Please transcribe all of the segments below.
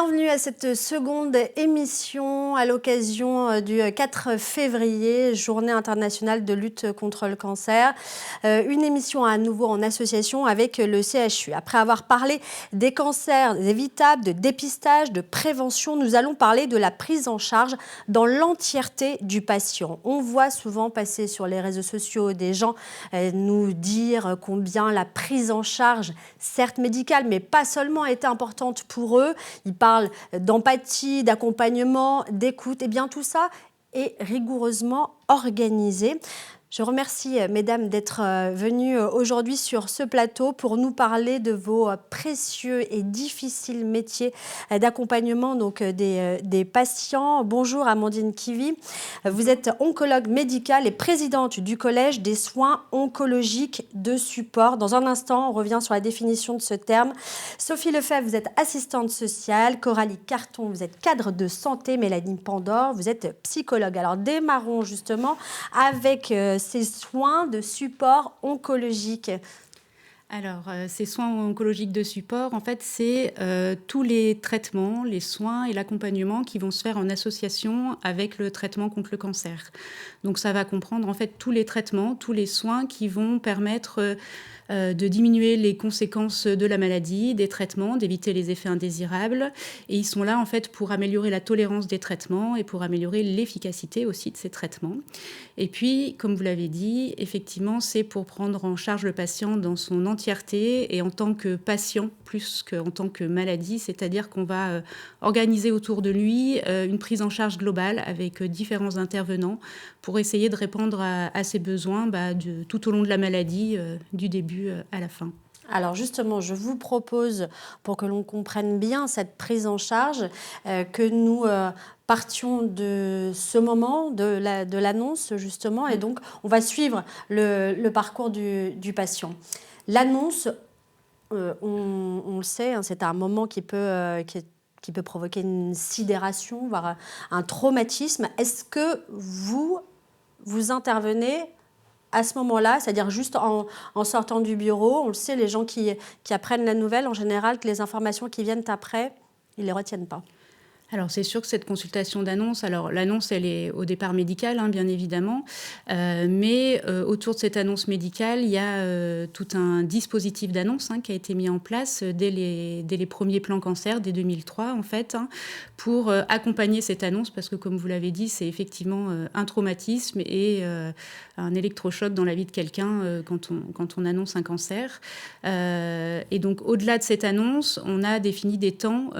Bienvenue à cette seconde émission à l'occasion du 4 février, Journée internationale de lutte contre le cancer. Une émission à nouveau en association avec le CHU. Après avoir parlé des cancers évitables, de dépistage, de prévention, nous allons parler de la prise en charge dans l'entièreté du patient. On voit souvent passer sur les réseaux sociaux des gens nous dire combien la prise en charge, certes médicale, mais pas seulement, est importante pour eux. Ils parlent d'empathie, d'accompagnement, d'écoute. Eh bien, tout ça est rigoureusement organisé. Je remercie, mesdames, d'être venues aujourd'hui sur ce plateau pour nous parler de vos précieux et difficiles métiers d'accompagnement des patients. Bonjour Amandine Kivy. Vous êtes oncologue médicale et présidente du Collège des soins oncologiques de support. Dans un instant, on revient sur la définition de ce terme. Sophie Lefebvre, vous êtes assistante sociale. Coralie Carton, vous êtes cadre de santé. Mélanie Pandore, vous êtes psychologue. Alors démarrons justement avec ces soins de support oncologique. Alors, ces soins oncologiques de support, en fait, c'est tous les traitements, les soins et l'accompagnement qui vont se faire en association avec le traitement contre le cancer. Donc, ça va comprendre, en fait, tous les traitements, tous les soins qui vont permettre de diminuer les conséquences de la maladie, des traitements, d'éviter les effets indésirables. Et ils sont là, en fait, pour améliorer la tolérance des traitements et pour améliorer l'efficacité aussi de ces traitements. Et puis, comme vous l'avez dit, effectivement, c'est pour prendre en charge le patient dans son entièreté et en tant que patient plus qu'en tant que maladie, c'est-à-dire qu'on va organiser autour de lui une prise en charge globale avec différents intervenants pour essayer de répondre à ses besoins tout au long de la maladie, du début à la fin. Alors justement, je vous propose, pour que l'on comprenne bien cette prise en charge, que nous partions de ce moment, de l'annonce justement, et donc on va suivre le parcours du patient. L'annonce, on le sait, hein, c'est un moment qui peut provoquer une sidération, voire un traumatisme. Est-ce que vous intervenez à ce moment-là, c'est-à-dire juste en sortant du bureau? On le sait, les gens qui apprennent la nouvelle, en général, que les informations qui viennent après, ils ne les retiennent pas. Alors, c'est sûr que cette consultation d'annonce, alors l'annonce, elle est au départ médicale, hein, bien évidemment, mais autour de cette annonce médicale, il y a tout un dispositif d'annonce qui a été mis en place dès les premiers plans cancer, dès 2003, en fait, pour accompagner cette annonce, parce que, comme vous l'avez dit, c'est effectivement un traumatisme et un électrochoc dans la vie de quelqu'un quand on annonce un cancer. Et donc, au-delà de cette annonce, on a défini des temps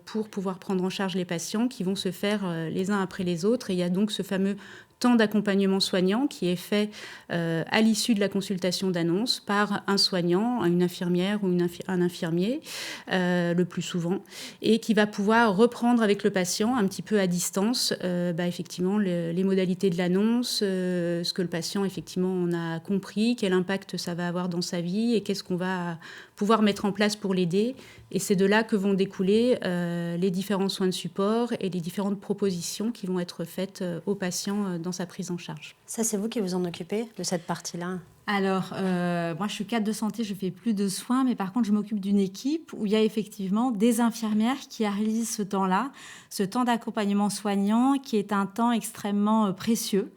pour pouvoir prendre en charge les patients qui vont se faire les uns après les autres. Et il y a donc ce fameux temps d'accompagnement soignant qui est fait à l'issue de la consultation d'annonce par un soignant, une infirmière ou un infirmier, le plus souvent, et qui va pouvoir reprendre avec le patient un petit peu à distance effectivement les modalités de l'annonce, ce que le patient effectivement en a compris, quel impact ça va avoir dans sa vie et qu'est-ce qu'on va pouvoir mettre en place pour l'aider. Et c'est de là que vont découler les différents soins de support et les différentes propositions qui vont être faites aux patients dans sa prise en charge. Ça, c'est vous qui vous en occupez de cette partie-là? Alors, moi, je suis cadre de santé, je fais plus de soins, mais par contre, je m'occupe d'une équipe où il y a effectivement des infirmières qui réalisent ce temps-là, ce temps d'accompagnement soignant qui est un temps extrêmement précieux.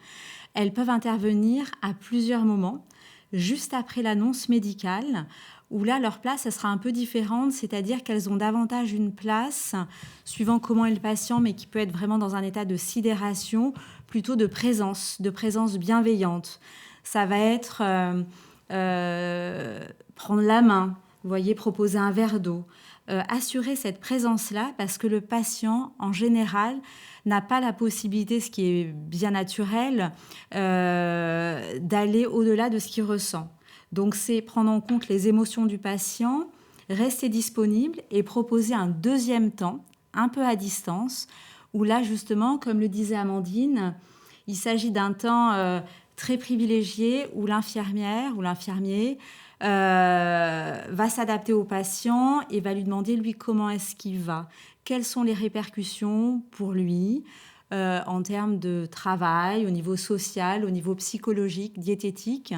Elles peuvent intervenir à plusieurs moments, juste après l'annonce médicale, où là, leur place, elle sera un peu différente, c'est-à-dire qu'elles ont davantage une place, suivant comment est le patient, mais qui peut être vraiment dans un état de sidération, plutôt de présence bienveillante. Ça va être prendre la main, vous voyez, proposer un verre d'eau, assurer cette présence-là, parce que le patient, en général, n'a pas la possibilité, ce qui est bien naturel, d'aller au-delà de ce qu'il ressent. Donc, c'est prendre en compte les émotions du patient, rester disponible et proposer un deuxième temps, un peu à distance, où là, justement, comme le disait Amandine, il s'agit d'un temps très privilégié où l'infirmière ou l'infirmier va s'adapter au patient et va lui demander, lui, comment est-ce qu'il va, quelles sont les répercussions pour lui, en termes de travail, au niveau social, au niveau psychologique, diététique.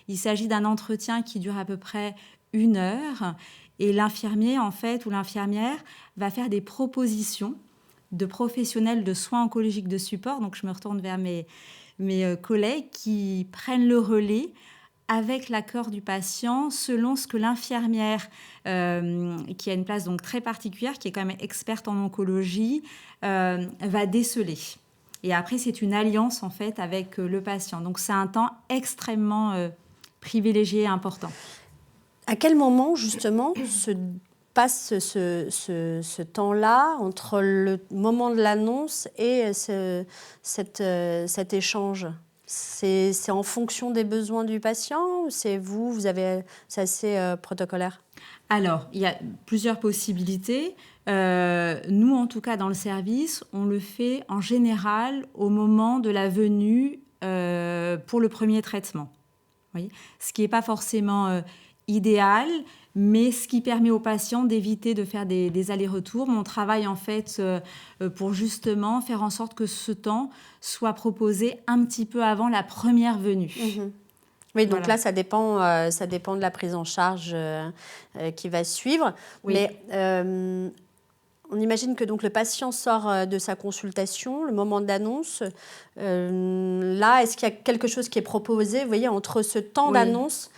Il s'agit d'un entretien qui dure à peu près 1 heure Et l'infirmier, en fait, ou l'infirmière va faire des propositions de professionnels de soins oncologiques de support. Donc, je me retourne vers mes collègues qui prennent le relais avec l'accord du patient, selon ce que l'infirmière, qui a une place donc très particulière, qui est quand même experte en oncologie, va déceler. Et après, c'est une alliance, en fait, avec le patient. Donc, c'est un temps extrêmement privilégié et important. À quel moment, justement, se passe ce temps-là entre le moment de l'annonce et cet échange? C'est en fonction des besoins du patient ou c'est assez protocolaire? Alors, il y a plusieurs possibilités. Nous, en tout cas, dans le service, on le fait en général au moment de la venue pour le premier traitement. Vous voyez, ce qui n'est pas forcément idéal, mais ce qui permet aux patients d'éviter de faire des allers-retours. On travaille en fait pour justement faire en sorte que ce temps soit proposé un petit peu avant la première venue. Mmh. Oui, donc Voilà. là, ça dépend de la prise en charge qui va suivre. Oui. Mais on imagine que donc, le patient sort de sa consultation, le moment d'annonce. Là, est-ce qu'il y a quelque chose qui est proposé, vous voyez, entre ce temps Oui. d'annonce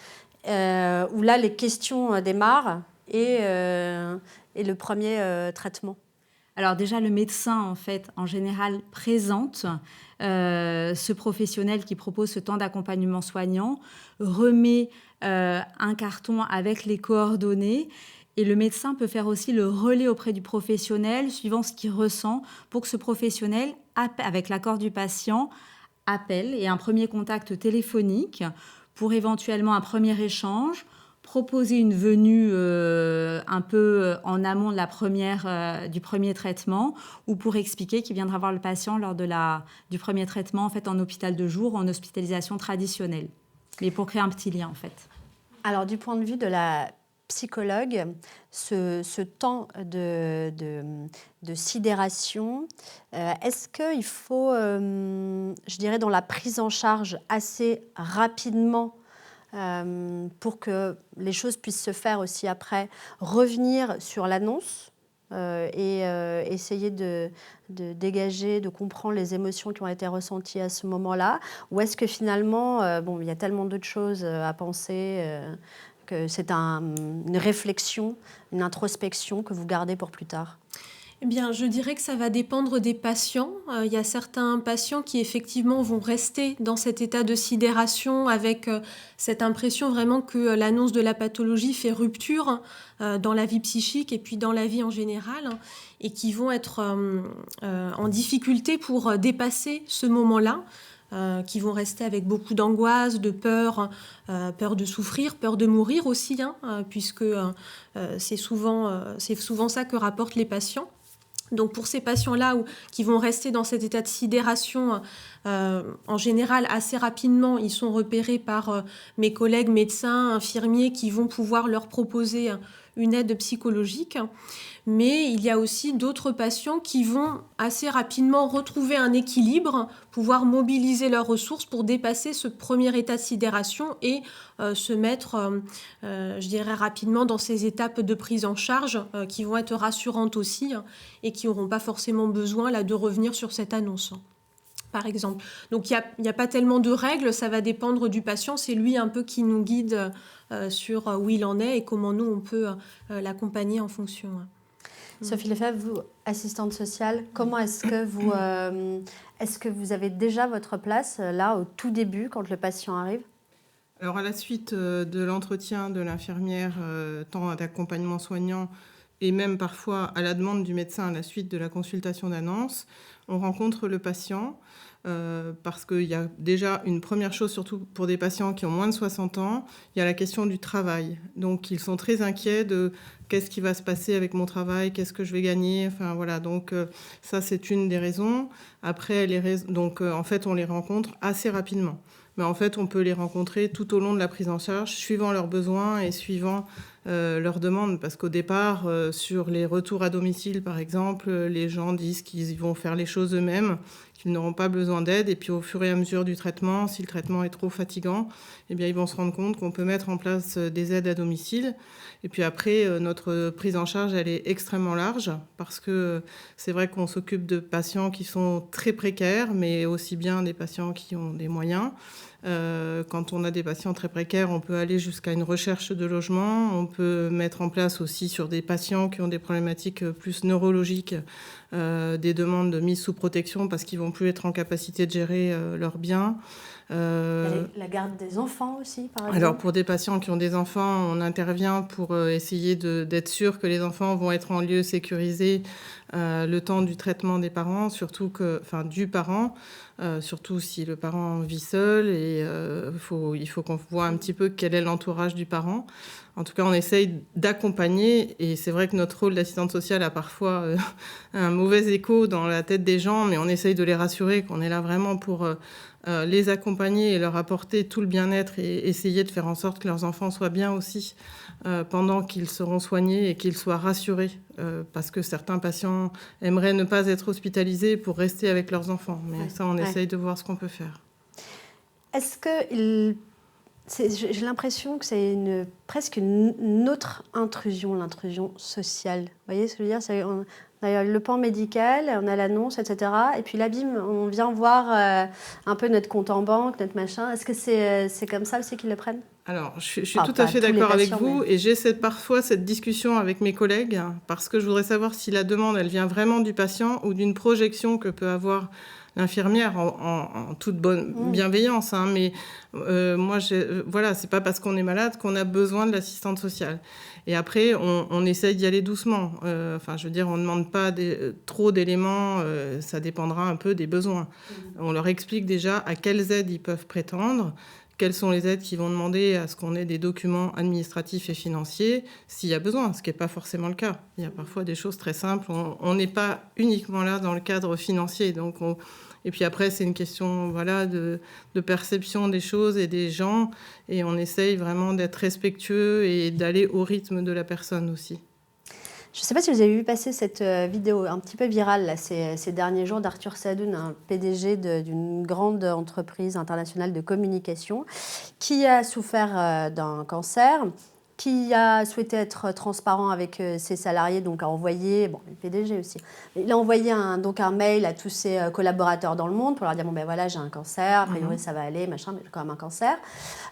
où là, les questions démarrent et le premier traitement? Alors déjà, le médecin, en fait, en général, présente ce professionnel qui propose ce temps d'accompagnement soignant, remet un carton avec les coordonnées et le médecin peut faire aussi le relais auprès du professionnel suivant ce qu'il ressent pour que ce professionnel, avec l'accord du patient, appelle et un premier contact téléphonique pour éventuellement un premier échange, proposer une venue un peu en amont de du premier traitement ou pour expliquer qu'il viendra voir le patient lors du premier traitement en fait, en hôpital de jour ou en hospitalisation traditionnelle. Mais pour créer un petit lien en fait. Alors, du point de vue de la psychologue, ce temps de sidération, est-ce qu'il faut, je dirais, dans la prise en charge assez rapidement pour que les choses puissent se faire aussi après, revenir sur l'annonce et essayer de dégager, de comprendre les émotions qui ont été ressenties à ce moment-là? Ou est-ce que finalement, il y a tellement d'autres choses à penser que c'est une réflexion, une introspection que vous gardez pour plus tard? Eh bien, je dirais que ça va dépendre des patients. Il y a certains patients qui, effectivement, vont rester dans cet état de sidération avec cette impression vraiment que l'annonce de la pathologie fait rupture dans la vie psychique et puis dans la vie en général et qui vont être en difficulté pour dépasser ce moment-là. Qui vont rester avec beaucoup d'angoisse, de peur, peur de souffrir, peur de mourir aussi, puisque c'est souvent ça que rapportent les patients. Donc pour ces patients-là qui vont rester dans cet état de sidération, en général assez rapidement, ils sont repérés par mes collègues médecins, infirmiers qui vont pouvoir leur proposer une aide psychologique. Mais il y a aussi d'autres patients qui vont assez rapidement retrouver un équilibre, pouvoir mobiliser leurs ressources pour dépasser ce premier état de sidération et se mettre, je dirais, rapidement dans ces étapes de prise en charge qui vont être rassurantes aussi et qui n'auront pas forcément besoin là, de revenir sur cette annonce, par exemple. Donc il n'y a pas tellement de règles, ça va dépendre du patient, c'est lui un peu qui nous guide sur où il en est et comment nous on peut l'accompagner en fonction. Sophie Lefebvre, vous, assistante sociale, comment est-ce que vous avez déjà votre place là au tout début quand le patient arrive? Alors à la suite de l'entretien de l'infirmière, temps d'accompagnement soignant et même parfois à la demande du médecin à la suite de la consultation d'annonce, on rencontre le patient parce qu'il y a déjà une première chose, surtout pour des patients qui ont moins de 60 ans, il y a la question du travail. Donc ils sont très inquiets de qu'est-ce qui va se passer avec mon travail, qu'est-ce que je vais gagner, enfin voilà. Donc ça c'est une des raisons. Après en fait on les rencontre assez rapidement. Mais en fait, on peut les rencontrer tout au long de la prise en charge, suivant leurs besoins et suivant leurs demandes. Parce qu'au départ, sur les retours à domicile, par exemple, les gens disent qu'ils vont faire les choses eux-mêmes, qu'ils n'auront pas besoin d'aide. Et puis au fur et à mesure du traitement, si le traitement est trop fatigant, eh bien, ils vont se rendre compte qu'on peut mettre en place des aides à domicile. Et puis après, notre prise en charge, elle est extrêmement large parce que c'est vrai qu'on s'occupe de patients qui sont très précaires, mais aussi bien des patients qui ont des moyens. Quand on a des patients très précaires, on peut aller jusqu'à une recherche de logement. On peut mettre en place aussi sur des patients qui ont des problématiques plus neurologiques, des demandes de mise sous protection parce qu'ils ne vont plus être en capacité de gérer leurs biens. La garde des enfants aussi, par exemple. Alors, pour des patients qui ont des enfants, on intervient pour essayer d'être sûr que les enfants vont être en lieu sécurisé le temps du traitement des parents, du parent, surtout si le parent vit seul. Et il faut qu'on voit un petit peu quel est l'entourage du parent. En tout cas, on essaye d'accompagner. Et c'est vrai que notre rôle d'assistante sociale a parfois un mauvais écho dans la tête des gens, mais on essaye de les rassurer qu'on est là vraiment pour les accompagner et leur apporter tout le bien-être et essayer de faire en sorte que leurs enfants soient bien aussi pendant qu'ils seront soignés et qu'ils soient rassurés parce que certains patients aimeraient ne pas être hospitalisés pour rester avec leurs enfants. Mais ça, on essaye de voir ce qu'on peut faire. Est-ce que j'ai l'impression que c'est presque une autre intrusion, l'intrusion sociale. Vous voyez ce que je veux dire? On a le pan médical, on a l'annonce, etc. Et puis là, bim, on vient voir un peu notre compte en banque, notre machin. Est-ce que c'est comme ça aussi qu'ils le prennent? Alors, je suis tout à fait d'accord avec vous. Et j'ai parfois cette discussion avec mes collègues parce que je voudrais savoir si la demande, elle vient vraiment du patient ou d'une projection que peut avoir l'infirmière en toute bonne bienveillance. Mais moi, voilà, c'est pas parce qu'on est malade qu'on a besoin de l'assistante sociale. Et après, on essaye d'y aller doucement. Je veux dire, on ne demande pas trop d'éléments. Ça dépendra un peu des besoins. On leur explique déjà à quelles aides ils peuvent prétendre. Quelles sont les aides qui vont demander à ce qu'on ait des documents administratifs et financiers, s'il y a besoin, ce qui n'est pas forcément le cas. Il y a parfois des choses très simples. On n'est pas uniquement là dans le cadre financier. Et puis après, c'est une question de perception des choses et des gens. Et on essaye vraiment d'être respectueux et d'aller au rythme de la personne aussi. Je ne sais pas si vous avez vu passer cette vidéo un petit peu virale là, ces derniers jours d'Arthur Sadoun, un PDG d'une grande entreprise internationale de communication, qui a souffert d'un cancer, qui a souhaité être transparent avec ses salariés, donc a envoyé, le PDG aussi, il a envoyé un mail à tous ses collaborateurs dans le monde pour leur dire, voilà, j'ai un cancer, a priori ça va aller, machin, mais j'ai quand même un cancer.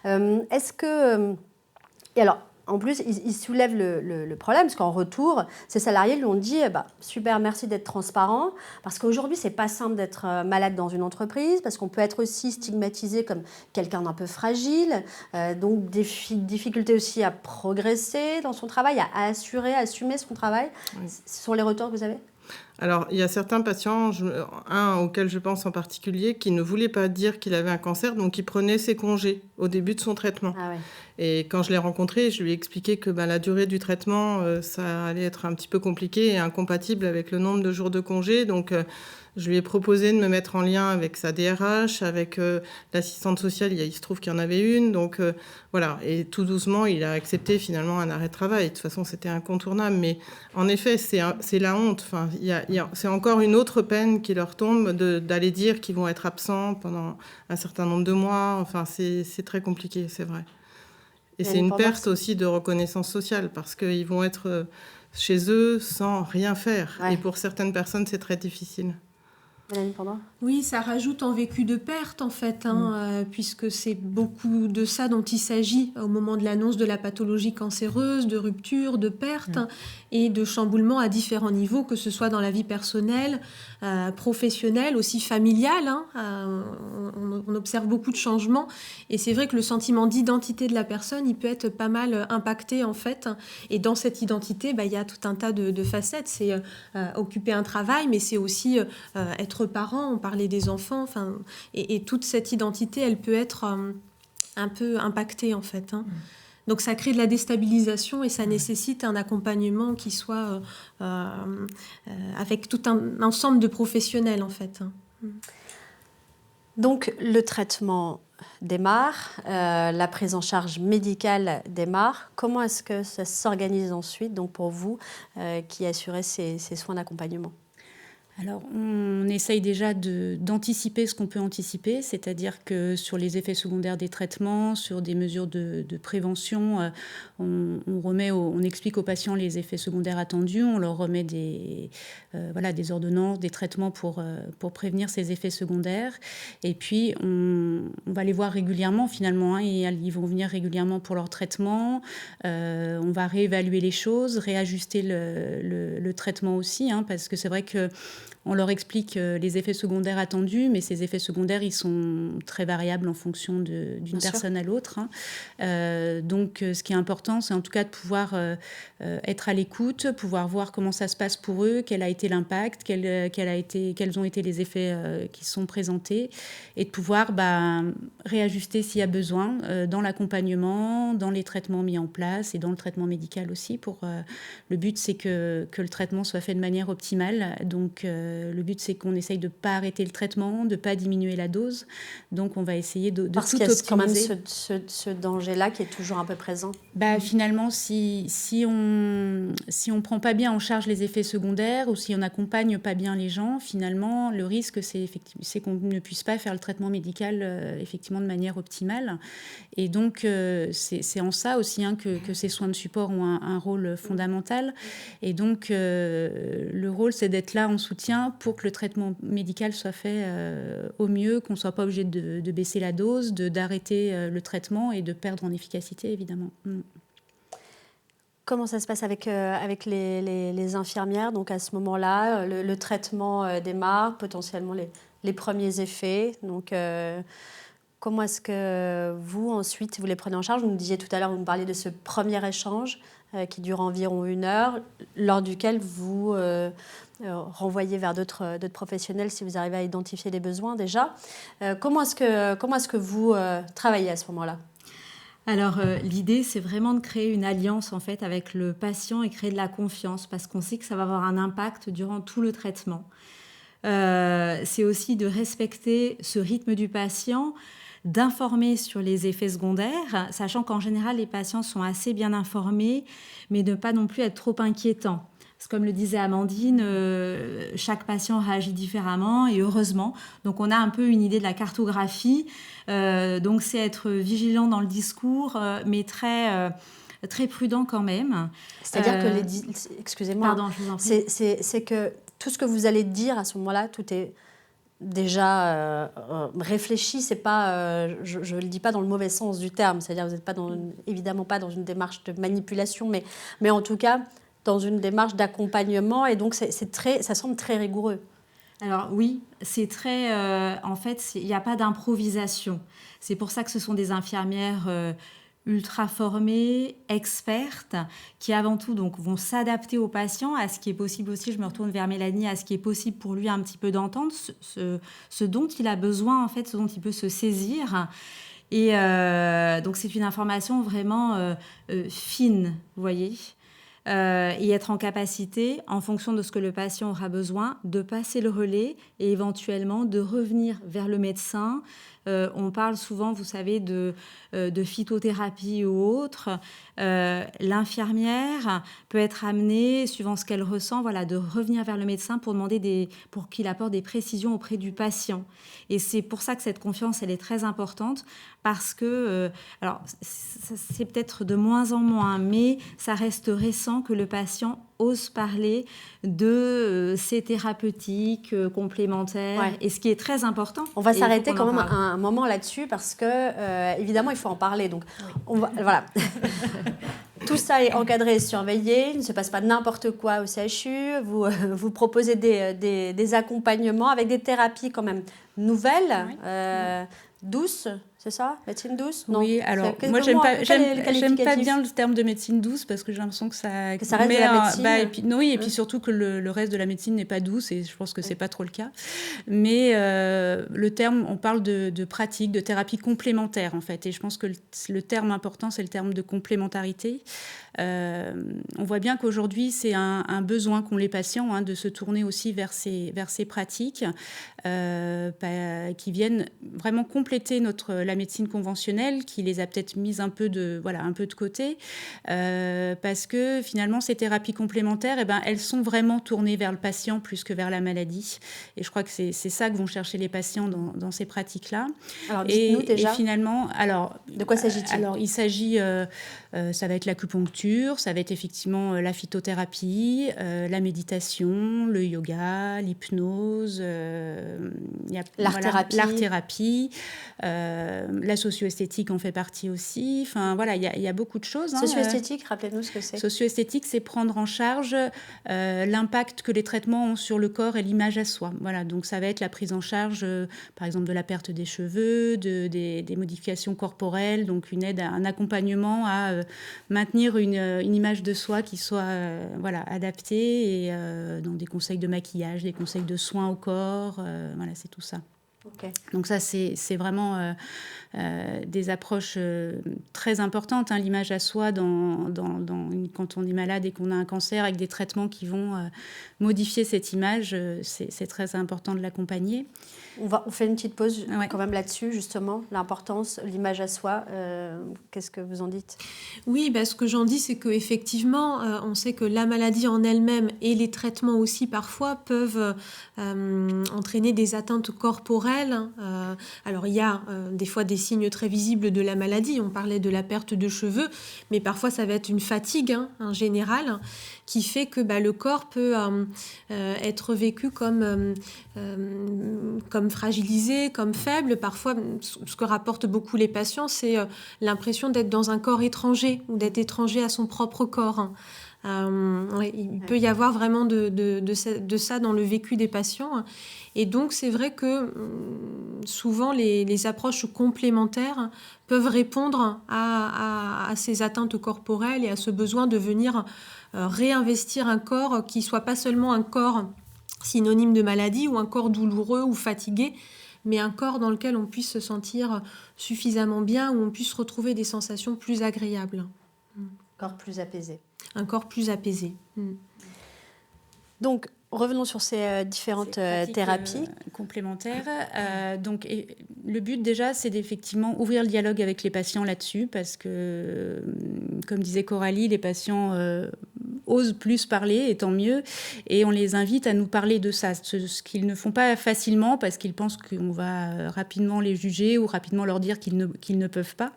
Est-ce que... Et alors, en plus, il soulève le problème, parce qu'en retour, ses salariés lui ont dit super, merci d'être transparent, parce qu'aujourd'hui, c'est pas simple d'être malade dans une entreprise, parce qu'on peut être aussi stigmatisé comme quelqu'un d'un peu fragile, donc des difficultés aussi à progresser dans son travail, à assumer son travail. Oui. Ce sont les retours que vous avez ? Alors, il y a certains patients, un auquel je pense en particulier, qui ne voulait pas dire qu'il avait un cancer, donc il prenait ses congés au début de son traitement. Ah ouais. Et quand je l'ai rencontré, je lui ai expliqué que la durée du traitement, ça allait être un petit peu compliqué et incompatible avec le nombre de jours de congés. Donc, je lui ai proposé de me mettre en lien avec sa DRH, avec l'assistante sociale. Il se trouve qu'il y en avait une. Donc, voilà. Et tout doucement, il a accepté finalement un arrêt de travail. De toute façon, c'était incontournable. Mais en effet, c'est la honte. Enfin, c'est encore une autre peine qui leur tombe d'aller dire qu'ils vont être absents pendant un certain nombre de mois. Enfin, c'est très compliqué, c'est vrai. Et c'est une perte aussi de reconnaissance sociale parce qu'ils vont être chez eux sans rien faire. Ouais. Et pour certaines personnes, c'est très difficile. Oui, ça rajoute en vécu de perte, en fait, puisque c'est beaucoup de ça dont il s'agit au moment de l'annonce de la pathologie cancéreuse, de rupture, de perte et de chamboulement à différents niveaux, que ce soit dans la vie personnelle, professionnelle, aussi familiale. On observe beaucoup de changements et c'est vrai que le sentiment d'identité de la personne, il peut être pas mal impacté, en fait. Et dans cette identité, il y a tout un tas de facettes. C'est occuper un travail, mais c'est aussi être parent, on parlait des enfants, et toute cette identité, elle peut être un peu impactée, en fait. Donc ça crée de la déstabilisation et ça nécessite un accompagnement qui soit avec tout un ensemble de professionnels, en fait. Donc le traitement démarre, la prise en charge médicale démarre. Comment est-ce que ça s'organise ensuite, donc pour vous, qui assurez ces soins d'accompagnement ? Alors, on essaye déjà d'anticiper ce qu'on peut anticiper, c'est-à-dire que sur les effets secondaires des traitements, sur des mesures de prévention, on explique aux patients les effets secondaires attendus, on leur remet des ordonnances, des traitements pour prévenir ces effets secondaires. Et puis, on va les voir régulièrement finalement, et ils vont venir régulièrement pour leur traitement. On va réévaluer les choses, réajuster le traitement aussi, parce que c'est vrai que on leur explique les effets secondaires attendus, mais ces effets secondaires, ils sont très variables en fonction d'une personne à l'autre. Donc, ce qui est important, c'est en tout cas de pouvoir être à l'écoute, pouvoir voir comment ça se passe pour eux, quel a été l'impact, quels ont été les effets qui sont présentés, et de pouvoir réajuster s'il y a besoin dans l'accompagnement, dans les traitements mis en place et dans le traitement médical aussi. Le but, c'est que le traitement soit fait de manière optimale. Donc, le but, c'est qu'on essaye de ne pas arrêter le traitement, de ne pas diminuer la dose. Donc, on va essayer de tout optimiser. Parce qu'il y a quand même ce danger-là qui est toujours un peu présent. Finalement, si on prend pas bien en charge les effets secondaires ou si on n'accompagne pas bien les gens, finalement, le risque, c'est qu'on ne puisse pas faire le traitement médical effectivement de manière optimale. Et donc, c'est en ça aussi que ces soins de support ont un rôle fondamental. Et donc, le rôle, c'est d'être là en soutien pour que le traitement médical soit fait au mieux, qu'on ne soit pas obligé de baisser la dose, d'arrêter le traitement et de perdre en efficacité, évidemment. Comment ça se passe avec les infirmières ? Donc à ce moment-là, le traitement démarre, potentiellement les premiers effets. Donc comment est-ce que vous, ensuite, vous les prenez en charge ? Vous nous disiez tout à l'heure, vous nous parliez de ce premier échange qui dure environ 1 heure, lors duquel vous renvoyez vers d'autres professionnels si vous arrivez à identifier les besoins déjà. Comment est-ce que vous travaillez à ce moment-là ? Alors, l'idée, c'est vraiment de créer une alliance en fait avec le patient et créer de la confiance parce qu'on sait que ça va avoir un impact durant tout le traitement. C'est aussi de respecter ce rythme du patient, d'informer sur les effets secondaires, sachant qu'en général, les patients sont assez bien informés, mais ne pas non plus être trop inquiétants. Parce que comme le disait Amandine, chaque patient réagit différemment et heureusement. Donc, on a un peu une idée de la cartographie. Donc, c'est être vigilant dans le discours, mais très prudent quand même. C'est-à-dire que excusez-moi, pardon, je vous en prie. C'est que tout ce que vous allez dire à ce moment-là, tout est déjà réfléchi. C'est pas, je le dis pas dans le mauvais sens du terme. C'est-à-dire, vous n'êtes pas évidemment pas dans une démarche de manipulation, mais en tout cas dans une démarche d'accompagnement. Et donc, ça semble très rigoureux. Alors oui, c'est très... en fait, il n'y a pas d'improvisation. C'est pour ça que ce sont des infirmières ultra formées, expertes, qui avant tout donc, vont s'adapter au patient, à ce qui est possible aussi, je me retourne vers Mélanie, à ce qui est possible pour lui un petit peu d'entendre, ce dont il a besoin, en fait, ce dont il peut se saisir. Et donc c'est une information vraiment fine, vous voyez, et être en capacité, en fonction de ce que le patient aura besoin, de passer le relais et éventuellement de revenir vers le médecin. On parle souvent, vous savez, de phytothérapie ou autre. L'infirmière peut être amenée, suivant ce qu'elle ressent, de revenir vers le médecin pour qu'il apporte des précisions auprès du patient. Et c'est pour ça que cette confiance, elle est très importante, parce que, alors, c'est peut-être de moins en moins, mais ça reste récent que le patient ose parler de ces thérapeutiques complémentaires, ouais. Et ce qui est très important. On va s'arrêter quand même un moment là-dessus parce que, évidemment, il faut en parler. Donc, oui. Voilà. Tout ça est encadré et surveillé. Il ne se passe pas n'importe quoi au CHU. Vous proposez des accompagnements avec des thérapies quand même nouvelles, oui. Douces. C'est ça, médecine douce ? Non. Oui, alors moi j'aime pas bien le terme de médecine douce parce que j'ai l'impression que ça reste de la médecine. Et puis surtout que le reste de la médecine n'est pas douce et je pense que c'est pas trop le cas. Mais le terme, on parle de pratique, de thérapie complémentaire en fait, et je pense que le terme important c'est le terme de complémentarité. On voit bien qu'aujourd'hui c'est un besoin qu'ont les patients de se tourner aussi vers ces pratiques qui viennent vraiment compléter la la médecine conventionnelle qui les a peut-être mises un peu de côté, parce que finalement, ces thérapies complémentaires, elles sont vraiment tournées vers le patient plus que vers la maladie. Et je crois que c'est ça que vont chercher les patients dans ces pratiques-là. Alors, dites-nous déjà, et finalement, de quoi s'agit-il ? Alors, il s'agit, ça va être l'acupuncture, ça va être effectivement la phytothérapie, la méditation, le yoga, l'hypnose, l'art-thérapie, la socio-esthétique en fait partie aussi. Enfin, voilà, il y a beaucoup de choses. Socio-esthétique, rappelez-nous ce que c'est. Socio-esthétique, c'est prendre en charge l'impact que les traitements ont sur le corps et l'image à soi. Voilà, donc ça va être la prise en charge, par exemple, de la perte des cheveux, des modifications corporelles, donc une aide, un accompagnement à maintenir une image de soi qui soit adaptée, et dans des conseils de maquillage, des conseils de soins au corps, voilà, c'est tout ça. Okay. Donc ça, c'est vraiment des approches très importantes, hein, l'image à soi quand on est malade et qu'on a un cancer, avec des traitements qui vont modifier cette image, c'est très important de l'accompagner. On fait une petite pause quand même là-dessus, justement, l'importance, l'image à soi. Qu'est-ce que vous en dites ? Oui, ce que j'en dis, c'est qu'effectivement, on sait que la maladie en elle-même et les traitements aussi parfois peuvent entraîner des atteintes corporelles. Alors, il y a des fois des signes très visibles de la maladie. On parlait de la perte de cheveux, mais parfois ça va être une fatigue en général qui fait que le corps peut être vécu comme fragilisé, comme faible. Parfois, ce que rapportent beaucoup les patients, c'est l'impression d'être dans un corps étranger ou d'être étranger à son propre corps. Il peut y avoir vraiment de ça dans le vécu des patients. Et donc, c'est vrai que souvent, les approches complémentaires peuvent répondre à ces atteintes corporelles et à ce besoin de venir réinvestir un corps qui ne soit pas seulement un corps synonyme de maladie ou un corps douloureux ou fatigué, mais un corps dans lequel on puisse se sentir suffisamment bien, où on puisse retrouver des sensations plus agréables. Corps plus apaisé. Un corps plus apaisé. Donc, revenons sur ces différentes thérapies complémentaires. Donc, le but déjà, c'est d'effectivement ouvrir le dialogue avec les patients là-dessus, parce que, comme disait Coralie, les patients osent plus parler, et tant mieux. Et on les invite à nous parler de ça, ce qu'ils ne font pas facilement, parce qu'ils pensent qu'on va rapidement les juger ou rapidement leur dire qu'ils ne peuvent pas.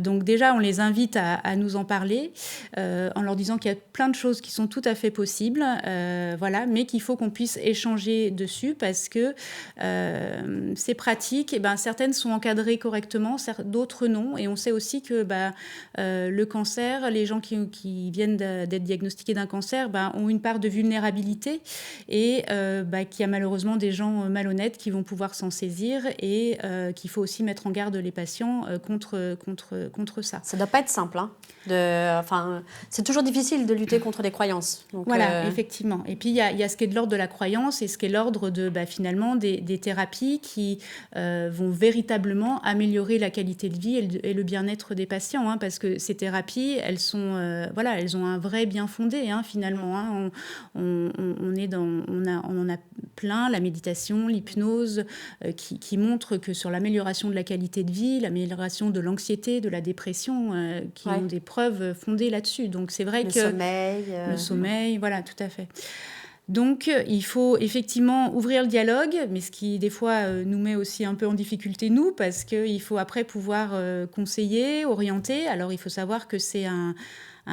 Donc déjà, on les invite à nous en parler, en leur disant qu'il y a plein de choses qui sont tout à fait possibles, mais qu'il faut qu'on puisse échanger dessus, parce que ces pratiques, certaines sont encadrées correctement, d'autres non. Et on sait aussi que le cancer, les gens qui viennent d'être diagnostiqués d'un cancer ont une part de vulnérabilité, et qu'il y a malheureusement des gens malhonnêtes qui vont pouvoir s'en saisir, et qu'il faut aussi mettre en garde les patients contre ça. Ça ne doit pas être simple. C'est toujours difficile de lutter contre des croyances. Donc, voilà, effectivement. Et puis, il y a ce qui est de l'ordre de la croyance et ce qui est l'ordre de, finalement, des thérapies qui vont véritablement améliorer la qualité de vie et le bien-être des patients, hein, parce que ces thérapies, elles ont un vrai bien fondé, hein, finalement. Hein. On en a plein, la méditation, l'hypnose, qui montrent que sur l'amélioration de la qualité de vie, l'amélioration de l'anxiété, de la dépression, qui ont des preuves fondées là-dessus. Donc, c'est vrai que... Le sommeil, voilà, tout à fait. Donc, il faut effectivement ouvrir le dialogue, mais ce qui, des fois, nous met aussi un peu en difficulté, nous, parce qu'il faut après pouvoir conseiller, orienter. Alors, il faut savoir que c'est un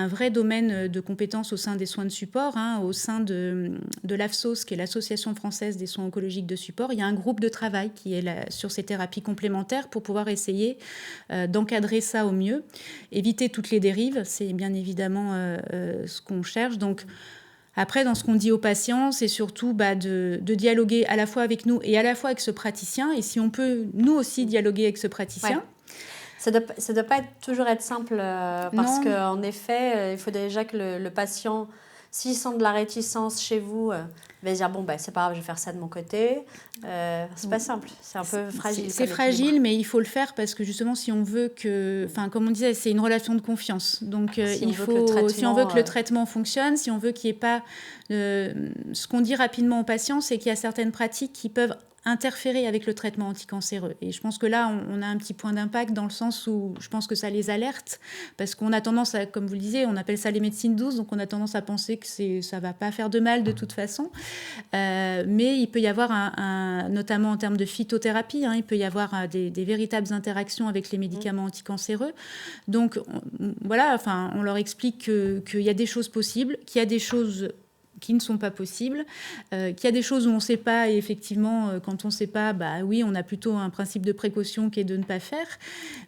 vrai domaine de compétences au sein des soins de support, hein, au sein de l'AFSOS, qui est l'Association française des soins oncologiques de support. Il y a un groupe de travail qui est là, sur ces thérapies complémentaires, pour pouvoir essayer d'encadrer ça au mieux. Éviter toutes les dérives, c'est bien évidemment ce qu'on cherche. Donc, après, dans ce qu'on dit aux patients, c'est surtout de dialoguer à la fois avec nous et à la fois avec ce praticien. Et si on peut, nous aussi, dialoguer avec ce praticien. Ouais. Ça doit pas toujours être simple, parce qu'en effet, il faut déjà que le patient, s'il sent de la réticence chez vous, va se dire c'est pas grave, je vais faire ça de mon côté. C'est pas simple, c'est un peu fragile. C'est fragile, mais il faut le faire, parce que justement, si on veut que, comme on disait, c'est une relation de confiance. Donc si on veut que le traitement fonctionne, si on veut qu'il n'y ait pas, ce qu'on dit rapidement aux patients, c'est qu'il y a certaines pratiques qui peuvent interférer avec le traitement anticancéreux. Et je pense que là, on a un petit point d'impact dans le sens où je pense que ça les alerte, parce qu'on a tendance à, comme vous le disiez, on appelle ça les médecines douces, donc on a tendance à penser que ça ne va pas faire de mal de toute façon. Mais il peut y avoir, notamment en termes de phytothérapie, il peut y avoir des véritables interactions avec les médicaments anticancéreux. Donc voilà, on leur explique qu'il y a des choses possibles, qu'il y a des choses qui ne sont pas possibles, qu'il y a des choses où on ne sait pas, et effectivement, quand on ne sait pas, oui, on a plutôt un principe de précaution qui est de ne pas faire,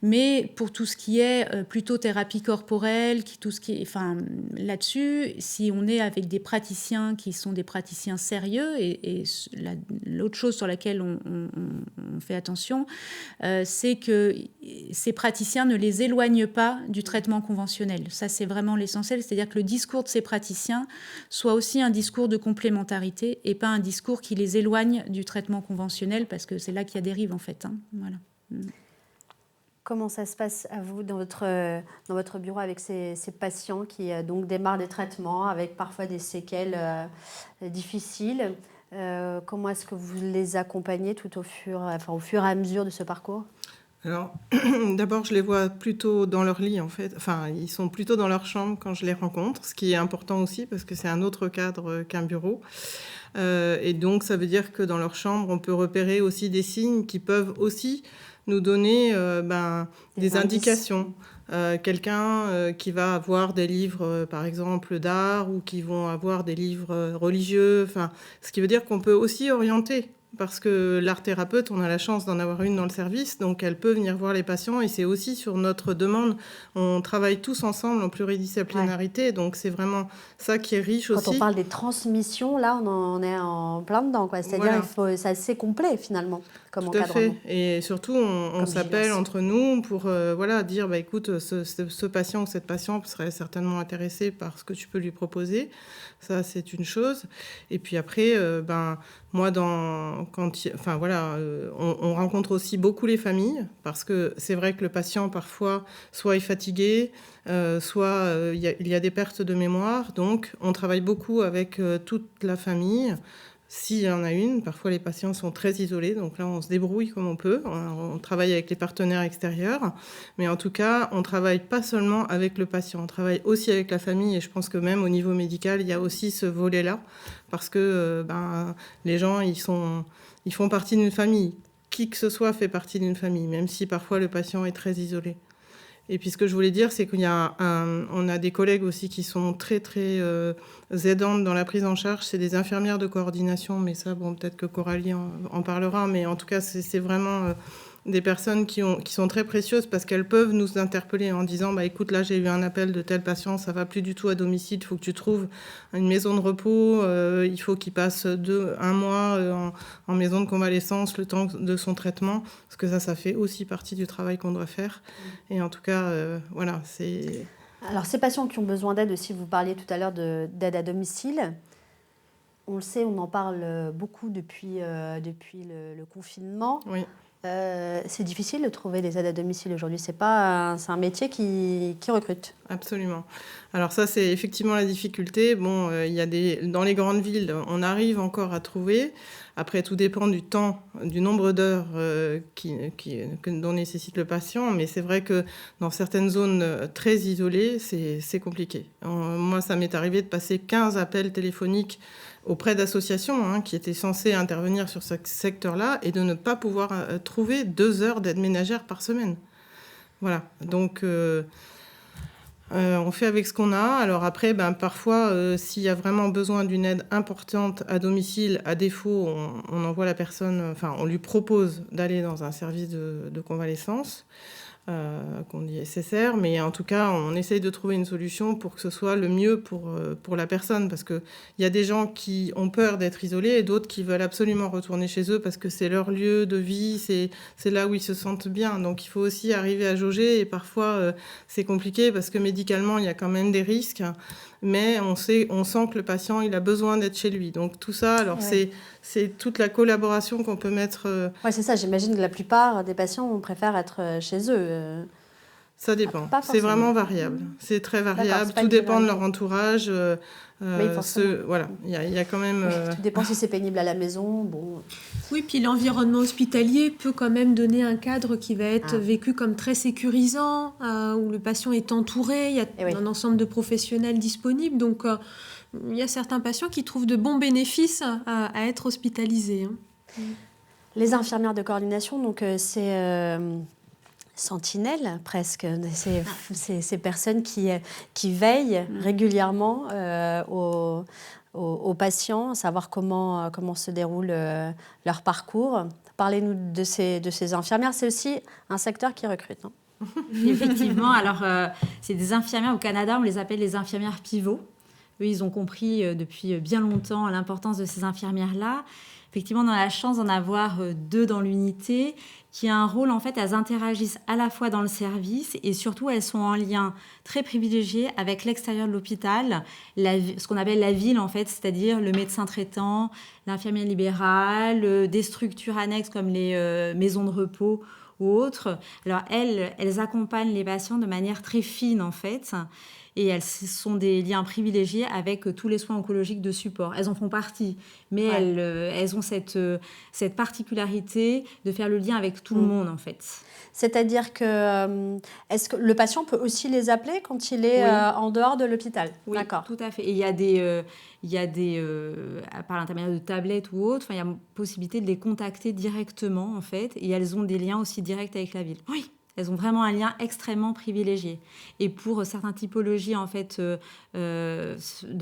mais pour tout ce qui est plutôt thérapie corporelle, là-dessus, si on est avec des praticiens qui sont des praticiens sérieux, et l'autre chose sur laquelle on fait attention, c'est que ces praticiens ne les éloignent pas du traitement conventionnel. Ça, c'est vraiment l'essentiel, c'est-à-dire que le discours de ces praticiens soit aussi un discours de complémentarité et pas un discours qui les éloigne du traitement conventionnel, parce que c'est là qu'il y a dérive en fait. Voilà. Comment ça se passe à vous dans votre bureau avec ces patients qui donc démarrent des traitements avec parfois des séquelles difficiles? Comment est-ce que vous les accompagnez tout au fur et à mesure de ce parcours? Alors, d'abord, je les vois plutôt dans leur lit, en fait. Enfin, ils sont plutôt dans leur chambre quand je les rencontre, ce qui est important aussi parce que c'est un autre cadre qu'un bureau. Et donc, ça veut dire que dans leur chambre, on peut repérer aussi des signes qui peuvent aussi nous donner des indications. Quelqu'un qui va avoir des livres, par exemple, d'art, ou qui vont avoir des livres religieux. Ce qui veut dire qu'on peut aussi orienter. Parce que l'art thérapeute, on a la chance d'en avoir une dans le service, donc elle peut venir voir les patients, et c'est aussi sur notre demande. On travaille tous ensemble en pluridisciplinarité, donc c'est vraiment ça qui est riche aussi. Quand on parle des transmissions, là, on est en plein dedans, quoi. C'est-à-dire c'est assez complet, finalement, comme encadrement. Tout à fait. Et surtout, on s'appelle entre nous pour dire, écoute, ce patient ou cette patiente serait certainement intéressé par ce que tu peux lui proposer. Ça, c'est une chose. Et puis après, moi, on rencontre aussi beaucoup les familles, parce que c'est vrai que le patient, parfois, soit est fatigué, soit il y a des pertes de mémoire. Donc, on travaille beaucoup avec toute la famille. S'il y en a une, parfois les patients sont très isolés, donc là on se débrouille comme on peut, on travaille avec les partenaires extérieurs, mais en tout cas on travaille pas seulement avec le patient, on travaille aussi avec la famille, et je pense que même au niveau médical il y a aussi ce volet-là, parce que les gens ils font partie d'une famille, qui que ce soit fait partie d'une famille, même si parfois le patient est très isolé. Et puis ce que je voulais dire, c'est qu'on a des collègues aussi qui sont très très aidantes dans la prise en charge. C'est des infirmières de coordination, mais ça, peut-être que Coralie en parlera. Mais en tout cas, c'est vraiment des personnes qui sont très précieuses, parce qu'elles peuvent nous interpeller en disant écoute, là j'ai eu un appel de tel patient, ça va plus du tout à domicile, il faut que tu trouves une maison de repos, il faut qu'il passe un mois en maison de convalescence le temps de son traitement, parce que ça fait aussi partie du travail qu'on doit faire. Et en tout cas, c'est... Alors ces patients qui ont besoin d'aide aussi, vous parliez tout à l'heure d'aide à domicile. On le sait, on en parle beaucoup depuis le confinement. Oui. C'est difficile de trouver des aides à domicile aujourd'hui. C'est un métier qui recrute. Absolument. Alors ça, c'est effectivement la difficulté. Il y a dans les grandes villes, on arrive encore à trouver. Après, tout dépend du temps, du nombre d'heures dont nécessite le patient. Mais c'est vrai que dans certaines zones très isolées, c'est compliqué. Moi, ça m'est arrivé de passer 15 appels téléphoniques auprès d'associations qui étaient censées intervenir sur ce secteur-là, et de ne pas pouvoir trouver 2 heures d'aide ménagère par semaine. Voilà. Donc, on fait avec ce qu'on a. Alors après, parfois, s'il y a vraiment besoin d'une aide importante à domicile, à défaut, on envoie la personne, on lui propose d'aller dans un service de convalescence. Qu'on dit nécessaire, mais en tout cas on essaye de trouver une solution pour que ce soit le mieux pour la personne, parce qu'il y a des gens qui ont peur d'être isolés et d'autres qui veulent absolument retourner chez eux parce que c'est leur lieu de vie, c'est là où ils se sentent bien. Donc il faut aussi arriver à jauger, et parfois c'est compliqué parce que médicalement il y a quand même des risques, mais on sent que le patient il a besoin d'être chez lui. Donc tout ça, alors c'est toute la collaboration qu'on peut mettre... Oui, c'est ça. J'imagine que la plupart des patients préfèrent être chez eux. Ça dépend. Pas C'est forcément. vraiment variable. C'est très variable. c'est pas Tout une dépend de généralité. leur entourage. Oui, forcément. Voilà, il y a quand même... Tout dépend si c'est pénible à la maison. Bon. Oui, puis l'environnement hospitalier peut quand même donner un cadre qui va être vécu comme très sécurisant, où le patient est entouré, il y a un ensemble de professionnels disponibles. Donc, il y a certains patients qui trouvent de bons bénéfices à être hospitalisés. Les infirmières de coordination, donc c'est sentinelles presque, ces personnes qui veillent régulièrement aux patients, savoir comment se déroule leur parcours. Parlez-nous de ces infirmières. C'est aussi un secteur qui recrute, non ? Effectivement, alors c'est des infirmières au Canada, on les appelle les infirmières pivots. Eux, ils ont compris depuis bien longtemps l'importance de ces infirmières-là. Effectivement, on a la chance d'en avoir 2 dans l'unité qui a un rôle, en fait, elles interagissent à la fois dans le service et surtout, elles sont en lien très privilégié avec l'extérieur de l'hôpital, ce qu'on appelle la ville, en fait, c'est-à-dire le médecin traitant, l'infirmière libérale, des structures annexes comme les maisons de repos ou autres. Alors, elles accompagnent les patients de manière très fine, en fait. Et elles sont des liens privilégiés avec tous les soins oncologiques de support. Elles en font partie, mais elles ont cette particularité de faire le lien avec tout le monde, en fait. C'est-à-dire que, est-ce que le patient peut aussi les appeler quand il est en dehors de l'hôpital ? Oui, d'accord. Tout à fait. Et il y a des par l'intermédiaire de tablettes ou autres, il y a possibilité de les contacter directement, en fait. Et elles ont des liens aussi directs avec la ville. Oui. Elles ont vraiment un lien extrêmement privilégié. Et pour certaines typologies en fait, de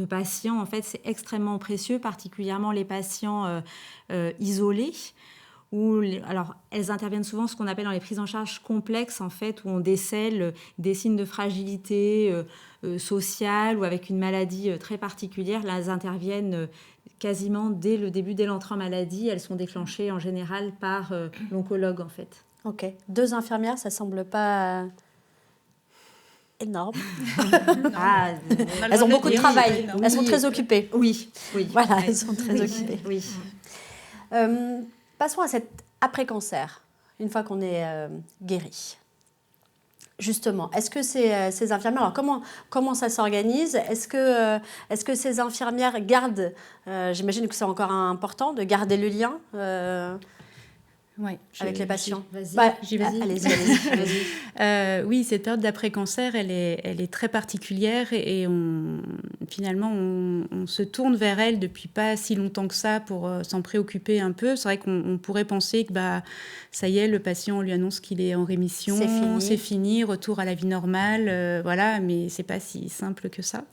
patients, en fait, c'est extrêmement précieux, particulièrement les patients isolés. Alors, elles interviennent souvent ce qu'on appelle dans les prises en charge complexes, en fait, où on décèle des signes de fragilité sociale ou avec une maladie très particulière. Là, elles interviennent quasiment dès le début, dès l'entrée en maladie. Elles sont déclenchées en général par l'oncologue, en fait. Ok. 2 infirmières, ça semble pas énorme. Elles ont beaucoup de travail. Elles sont très occupées. Oui. Voilà, elles sont très occupées. Oui. Passons à cet après-cancer, une fois qu'on est guéri. Justement, est-ce que ces infirmières, alors comment ça s'organise ? Est-ce que ces infirmières gardent, j'imagine que c'est encore important, de garder le lien avec les patients. Vas-y. Allez-y. Oui, cette période d'après-cancer, elle est très particulière et finalement, on se tourne vers elle depuis pas si longtemps que ça pour s'en préoccuper un peu. C'est vrai qu'on pourrait penser que ça y est, le patient, on lui annonce qu'il est en rémission, c'est fini, retour à la vie normale, voilà, mais c'est pas si simple que ça.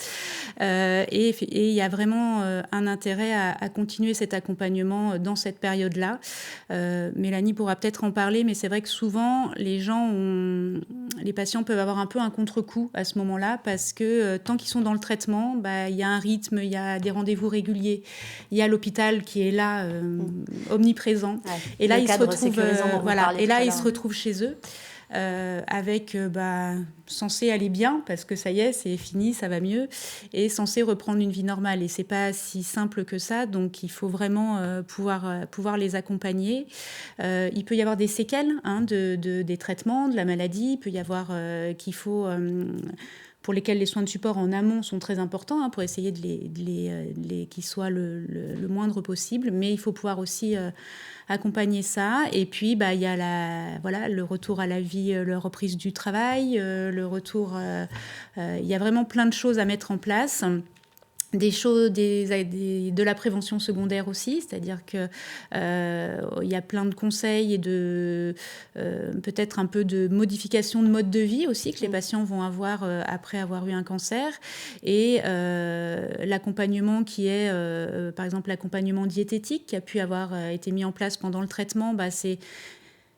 Et il y a vraiment un intérêt à continuer cet accompagnement dans cette période-là. Mélanie pourra peut-être en parler, mais c'est vrai que souvent, les patients peuvent avoir un peu un contre-coup à ce moment-là, parce que tant qu'ils sont dans le traitement, il y a un rythme, il y a des rendez-vous réguliers, il y a l'hôpital qui est là, omniprésent. Ouais, et là, ils se retrouvent chez eux. Avec censé aller bien parce que ça y est, c'est fini, ça va mieux, et censé reprendre une vie normale, et c'est pas si simple que ça, donc il faut vraiment pouvoir les accompagner. Il peut y avoir des séquelles des traitements, de la maladie, il peut y avoir pour lesquels les soins de support en amont sont très importants pour essayer qu'ils soient le moindre possible, mais il faut pouvoir aussi accompagner ça. Et puis, il y a le retour à la vie, la reprise du travail, le retour... il y a vraiment plein de choses à mettre en place. De la prévention secondaire aussi, c'est-à-dire que il y a plein de conseils et peut-être un peu de modification de mode de vie aussi que les patients vont avoir après avoir eu un cancer, et l'accompagnement qui est par exemple l'accompagnement diététique qui a pu avoir été mis en place pendant le traitement, c'est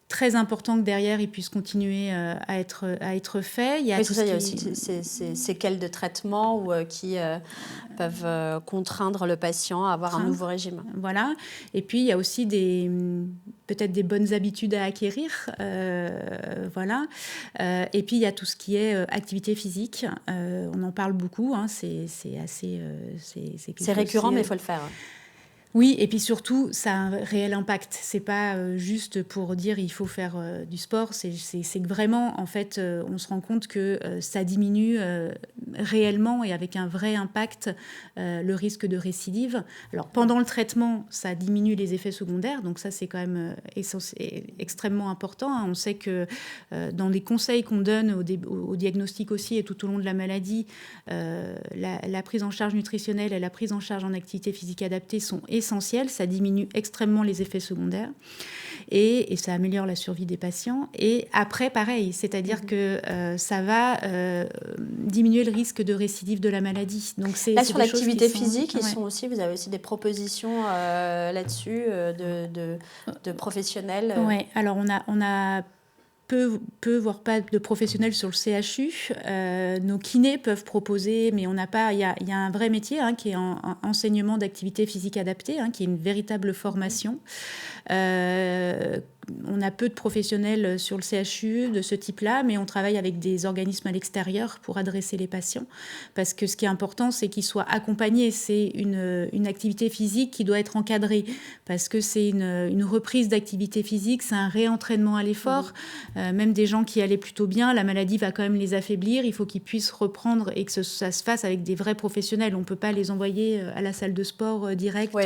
très important que derrière, ils puissent continuer à être faits. Il y a aussi ces séquelles de traitement qui peuvent contraindre le patient à avoir un nouveau régime. Voilà. Et puis, il y a aussi peut-être des bonnes habitudes à acquérir. Voilà. Et puis, il y a tout ce qui est activité physique. On en parle beaucoup. C'est assez... c'est récurrent, mais il faut le faire. Oui, et puis surtout, ça a un réel impact. C'est pas juste pour dire il faut faire du sport. C'est que vraiment, en fait, on se rend compte que ça diminue réellement et avec un vrai impact le risque de récidive. Alors, pendant le traitement, ça diminue les effets secondaires. Donc ça, c'est quand même extrêmement important. Hein. On sait que dans les conseils qu'on donne au diagnostic aussi et tout au long de la maladie, la prise en charge nutritionnelle et la prise en charge en activité physique adaptée sont essentiel, ça diminue extrêmement les effets secondaires et ça améliore la survie des patients. Et après, pareil, c'est-à-dire que ça va diminuer le risque de récidive de la maladie. Donc là, sur l'activité physique, vous avez aussi des propositions là-dessus de professionnels. Oui, alors on a peu, voire pas de professionnels sur le CHU. Nos kinés peuvent proposer, mais on n'a pas... Il y a un vrai métier qui est en enseignement d'activité physique adaptée, qui est une véritable formation. On a peu de professionnels sur le CHU de ce type-là, mais on travaille avec des organismes à l'extérieur pour adresser les patients. Parce que ce qui est important, c'est qu'ils soient accompagnés. C'est une activité physique qui doit être encadrée. Parce que c'est une reprise d'activité physique, c'est un réentraînement à l'effort. Même des gens qui allaient plutôt bien, la maladie va quand même les affaiblir. Il faut qu'ils puissent reprendre et que ça se fasse avec des vrais professionnels. On ne peut pas les envoyer à la salle de sport direct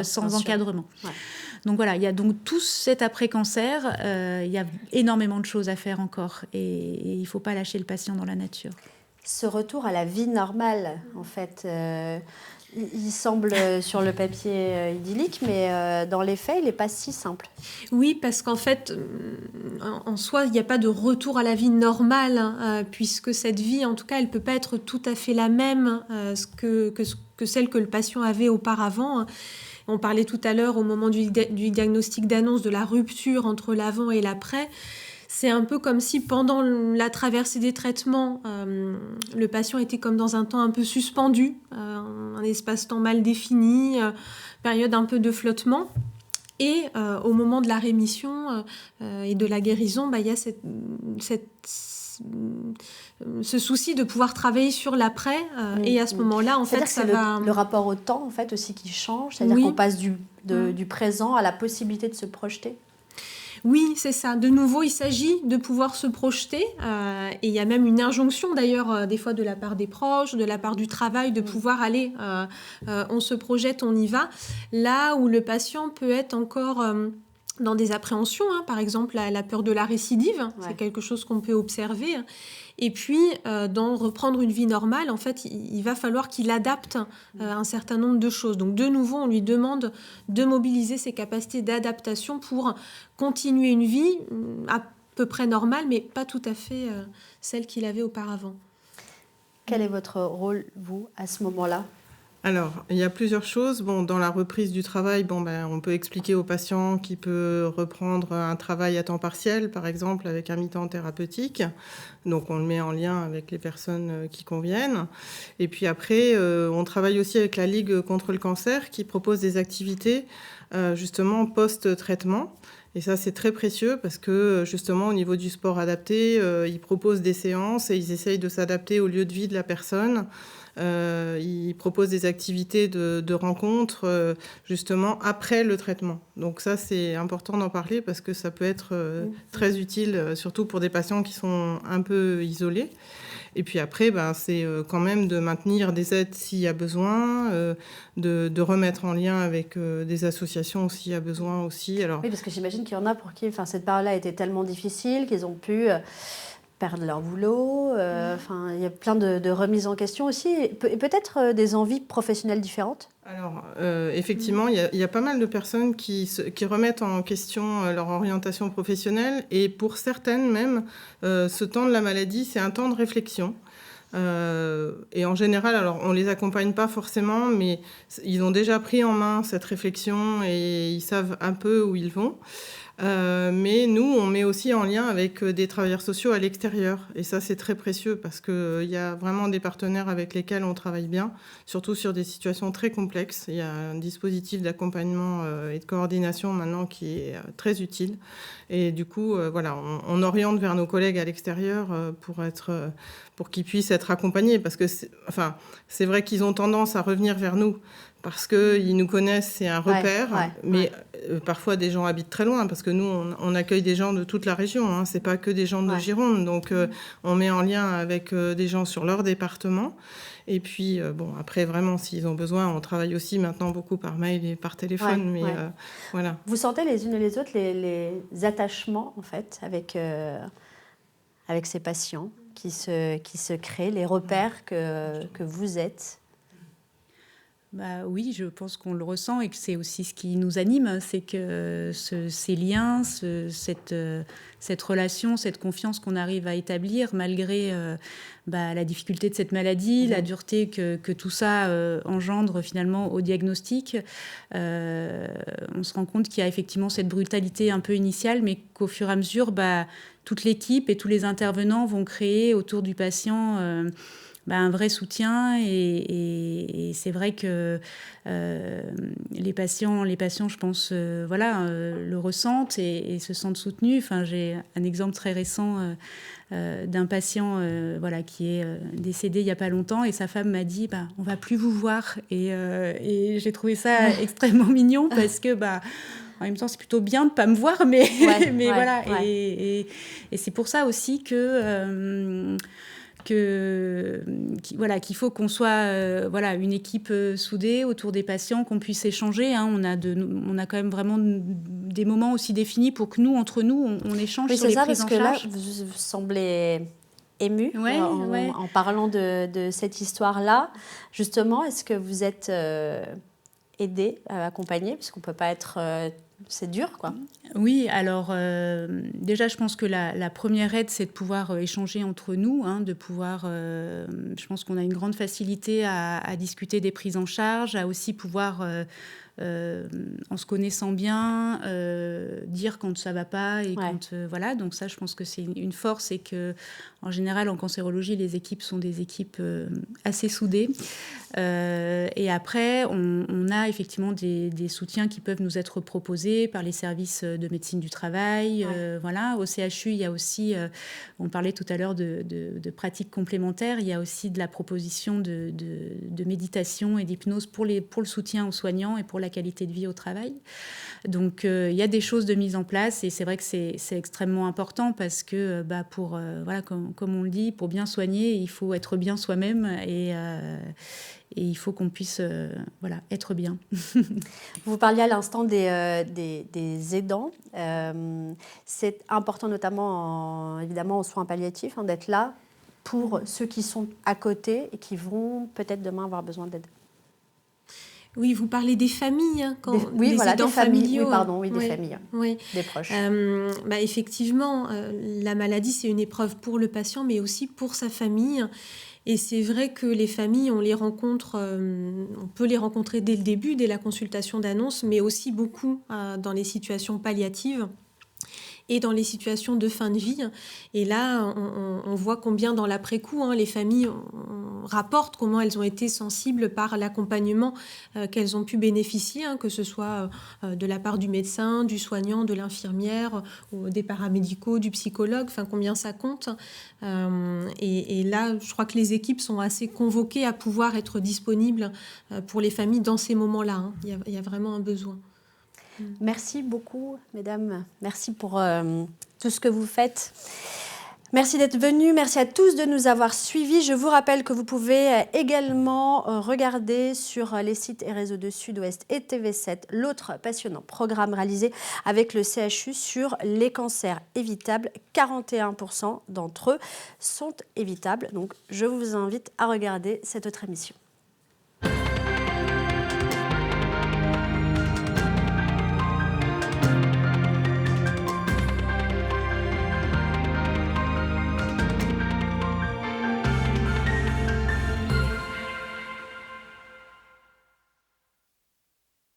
sans encadrement. Ouais. Donc voilà, il y a donc tout cet après-cancer, il y a énormément de choses à faire encore et il ne faut pas lâcher le patient dans la nature. Ce retour à la vie normale, en fait, il semble sur le papier idyllique, mais dans les faits, il n'est pas si simple. Oui, parce qu'en fait, en soi, il n'y a pas de retour à la vie normale, puisque cette vie, en tout cas, elle ne peut pas être tout à fait la même que celle que le patient avait auparavant. On parlait tout à l'heure, au moment du diagnostic d'annonce, de la rupture entre l'avant et l'après. C'est un peu comme si pendant la traversée des traitements, le patient était comme dans un temps un peu suspendu, un espace-temps mal défini, période un peu de flottement. Et au moment de la rémission et de la guérison, il y a ce souci de pouvoir travailler sur l'après et à ce moment-là, en fait, ça va... le rapport au temps, en fait, aussi qui change, c'est-à-dire qu'on passe du présent à la possibilité de se projeter. Oui, c'est ça. De nouveau, il s'agit de pouvoir se projeter. Et il y a même une injonction, d'ailleurs, des fois de la part des proches, de la part du travail, de pouvoir aller, on se projette, on y va. Là où le patient peut être encore... dans des appréhensions, par exemple la peur de la récidive, c'est quelque chose qu'on peut observer. Et puis, dans reprendre une vie normale, en fait, il va falloir qu'il adapte un certain nombre de choses. Donc, de nouveau, on lui demande de mobiliser ses capacités d'adaptation pour continuer une vie à peu près normale, mais pas tout à fait celle qu'il avait auparavant. Quel est votre rôle, vous, à ce moment-là ? Alors, il y a plusieurs choses. Dans la reprise du travail, on peut expliquer au patient qu'il peut reprendre un travail à temps partiel, par exemple, avec un mi-temps thérapeutique. Donc, on le met en lien avec les personnes qui conviennent. Et puis après, on travaille aussi avec la Ligue contre le cancer qui propose des activités, justement, post-traitement. Et ça, c'est très précieux parce que, justement, au niveau du sport adapté, ils proposent des séances et ils essayent de s'adapter au lieu de vie de la personne. Ils proposent des activités de rencontres, justement, après le traitement. Donc ça, c'est important d'en parler parce que ça peut être très utile, surtout pour des patients qui sont un peu isolés. Et puis après, c'est quand même de maintenir des aides s'il y a besoin, de remettre en lien avec des associations s'il y a besoin aussi. Alors... Oui, parce que j'imagine qu'il y en a pour qui cette période-là a été tellement difficile qu'ils ont pu perdre leur boulot. Il y a plein de remises en question aussi. Et peut-être des envies professionnelles différentes. Alors, effectivement, il y a pas mal de personnes qui remettent en question leur orientation professionnelle. Et pour certaines même, ce temps de la maladie, c'est un temps de réflexion. Et en général, alors on les accompagne pas forcément, mais ils ont déjà pris en main cette réflexion et ils savent un peu où ils vont. Mais nous, on met aussi en lien avec des travailleurs sociaux à l'extérieur. Et ça, c'est très précieux parce qu'il y a vraiment des partenaires avec lesquels on travaille bien, surtout sur des situations très complexes. Il y a un dispositif d'accompagnement et de coordination maintenant qui est très utile. Et du coup, on oriente vers nos collègues à l'extérieur pour qu'ils puissent être accompagnés parce que c'est vrai qu'ils ont tendance à revenir vers nous parce qu'ils nous connaissent, c'est un repère, mais parfois des gens habitent très loin parce que nous, on accueille des gens de toute la région, hein, c'est pas que des gens de Gironde, donc on met en lien avec des gens sur leur département. Et puis, après, vraiment, s'ils ont besoin, on travaille aussi maintenant beaucoup par mail et par téléphone. Voilà. Vous sentez les unes et les autres les attachements, en fait, avec ces patients qui se créent, les repères que vous êtes? Oui, je pense qu'on le ressent et que c'est aussi ce qui nous anime, c'est que ces liens, cette relation, cette confiance qu'on arrive à établir malgré la difficulté de cette maladie, la dureté que tout ça engendre finalement au diagnostic. On se rend compte qu'il y a effectivement cette brutalité un peu initiale, mais qu'au fur et à mesure, toute l'équipe et tous les intervenants vont créer autour du patient un vrai soutien et c'est vrai que les patients, je pense, le ressentent et se sentent soutenus. Enfin, j'ai un exemple très récent d'un patient qui est décédé il n'y a pas longtemps et sa femme m'a dit on va plus vous voir et j'ai trouvé ça extrêmement mignon parce que en même temps, c'est plutôt bien de ne pas me voir, mais voilà. Et c'est pour ça aussi qu'il faut qu'on soit une équipe soudée autour des patients, qu'on puisse échanger. Hein. On a quand même vraiment des moments aussi définis pour que nous, entre nous, on échange sur les prises en charge. C'est ça, parce que là, vous semblez ému en parlant de cette histoire-là. Justement, est-ce que vous êtes aidé, accompagné, parce qu'on ne peut pas être... c'est dur, quoi. Oui, alors déjà, je pense que la première aide, c'est de pouvoir échanger entre nous, de pouvoir... je pense qu'on a une grande facilité à discuter des prises en charge, à aussi pouvoir, en se connaissant bien, dire quand ça ne va pas. Et quand, donc ça, je pense que c'est une force et que, en général, en cancérologie, les équipes sont des équipes assez soudées. Et après, on a effectivement des soutiens qui peuvent nous être proposés par les services de médecine du travail. Au CHU, il y a aussi, on parlait tout à l'heure de pratiques complémentaires, il y a aussi de la proposition de méditation et d'hypnose pour le soutien aux soignants et pour la qualité de vie au travail. Donc, il y a des choses de mise en place et c'est vrai que c'est extrêmement important parce que, comme on le dit, pour bien soigner, il faut être bien soi-même et il faut qu'on puisse être bien. Vous parliez à l'instant des aidants. C'est important, notamment évidemment aux soins palliatifs, d'être là pour ceux qui sont à côté et qui vont peut-être demain avoir besoin d'aide. Oui, vous parlez des familles, des aidants familiaux. Des familles, des proches. Effectivement, la maladie, c'est une épreuve pour le patient, mais aussi pour sa famille. Et c'est vrai que les familles, on peut les rencontrer dès le début, dès la consultation d'annonce, mais aussi beaucoup dans les situations palliatives et dans les situations de fin de vie. Et là, on voit combien dans l'après-coup, les familles rapportent comment elles ont été sensibles par l'accompagnement qu'elles ont pu bénéficier, que ce soit de la part du médecin, du soignant, de l'infirmière, ou des paramédicaux, du psychologue, combien ça compte. Et là, je crois que les équipes sont assez convoquées à pouvoir être disponibles pour les familles dans ces moments-là. Il y a vraiment un besoin. Merci beaucoup, mesdames. Merci pour tout ce que vous faites. Merci d'être venus. Merci à tous de nous avoir suivis. Je vous rappelle que vous pouvez également regarder sur les sites et réseaux de Sud-Ouest et TV7 l'autre passionnant programme réalisé avec le CHU sur les cancers évitables. 41% d'entre eux sont évitables. Donc, je vous invite à regarder cette autre émission.